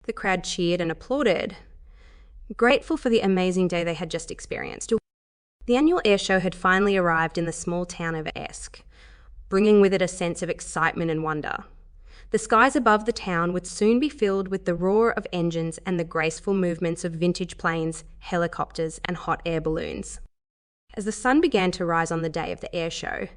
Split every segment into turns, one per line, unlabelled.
The crowd cheered and applauded, grateful for the amazing day they had just experienced. The annual airshow had finally arrived in the small town of Esk, bringing with it a sense of excitement and wonder. The skies above the town would soon be filled with the roar of engines and the graceful movements of vintage planes, helicopters, and hot air balloons. As the sun began to rise on the day of the airshow,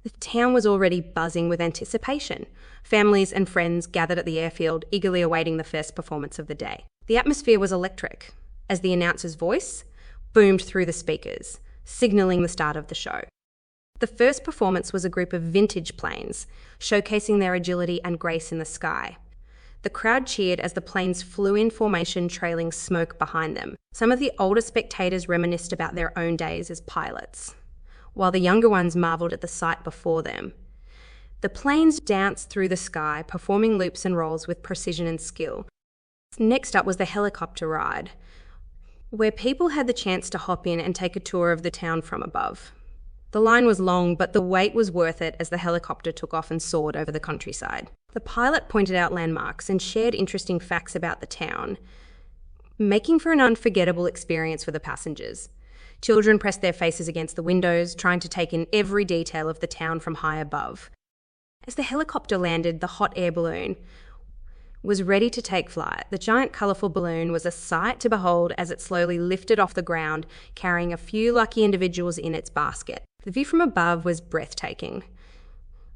the town was already buzzing with anticipation. Families and friends gathered at the airfield, eagerly awaiting the first performance of the day. The atmosphere was electric, as the announcer's voice boomed through the speakers, signalling the start of the show. The first performance was a group of vintage planes, showcasing their agility and grace in the sky. The crowd cheered as the planes flew in formation, trailing smoke behind them. Some of the older spectators reminisced about their own days as pilots, while the younger ones marveled at the sight before them. The planes danced through the sky, performing loops and rolls with precision and skill. Next up was the helicopter ride, where people had the chance to hop in and take a tour of the town from above. The line was long, but the wait was worth it as the helicopter took off and soared over the countryside. The pilot pointed out landmarks and shared interesting facts about the town, making for an unforgettable experience for the passengers. Children pressed their faces against the windows, trying to take in every detail of the town from high above. As the helicopter landed, the hot air balloon was ready to take flight. The giant colourful balloon was a sight to behold as it slowly lifted off the ground, carrying a few lucky individuals in its basket. The view from above was breathtaking,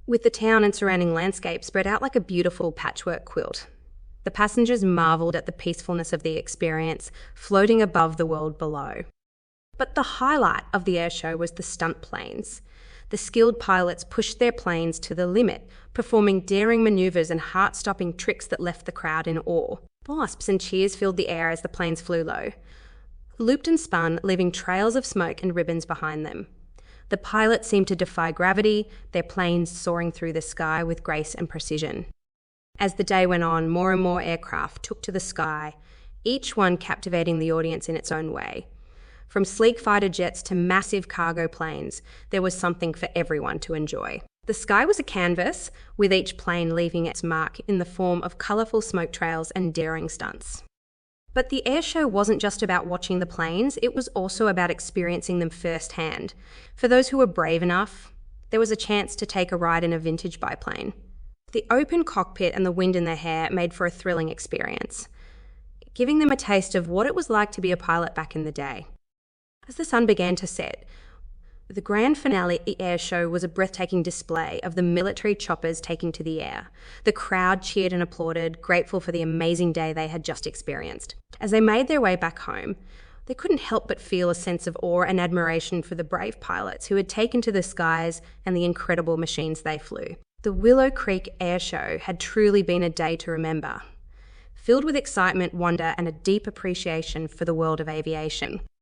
with the town and surrounding landscape spread out like a beautiful patchwork quilt. The passengers marvelled at the peacefulness of the experience, floating above the world below. But the highlight of the airshow was the stunt planes. The skilled pilots pushed their planes to the limit, performing daring maneuvers and heart-stopping tricks that left the crowd in awe. Wasps and cheers filled the air as the planes flew low, looped and spun, leaving trails of smoke and ribbons behind them. The pilots seemed to defy gravity, their planes soaring through the sky with grace and precision. As the day went on, more and more aircraft took to the sky, each one captivating the audience in its own way. From sleek fighter jets to massive cargo planes, there was something for everyone to enjoy. The sky was a canvas, with each plane leaving its mark in the form of colourful smoke trails and daring stunts. But the airshow wasn't just about watching the planes, it was also about experiencing them firsthand. For those who were brave enough, there was a chance to take a ride in a vintage biplane. The open cockpit and the wind in their hair made for a thrilling experience, giving them a taste of what it was like to be a pilot back in the day. As the sun began to set, the grand finale airshow was a breathtaking display of the military choppers taking to the air. The crowd cheered and applauded, grateful for the amazing day they had just experienced. As they made their way back home, they couldn't help but feel a sense of awe and admiration for the brave pilots who had taken to the skies and the incredible machines they flew. The Willow Creek Airshow had truly been a day to remember, filled with excitement, wonder, and a deep appreciation for the world of aviation.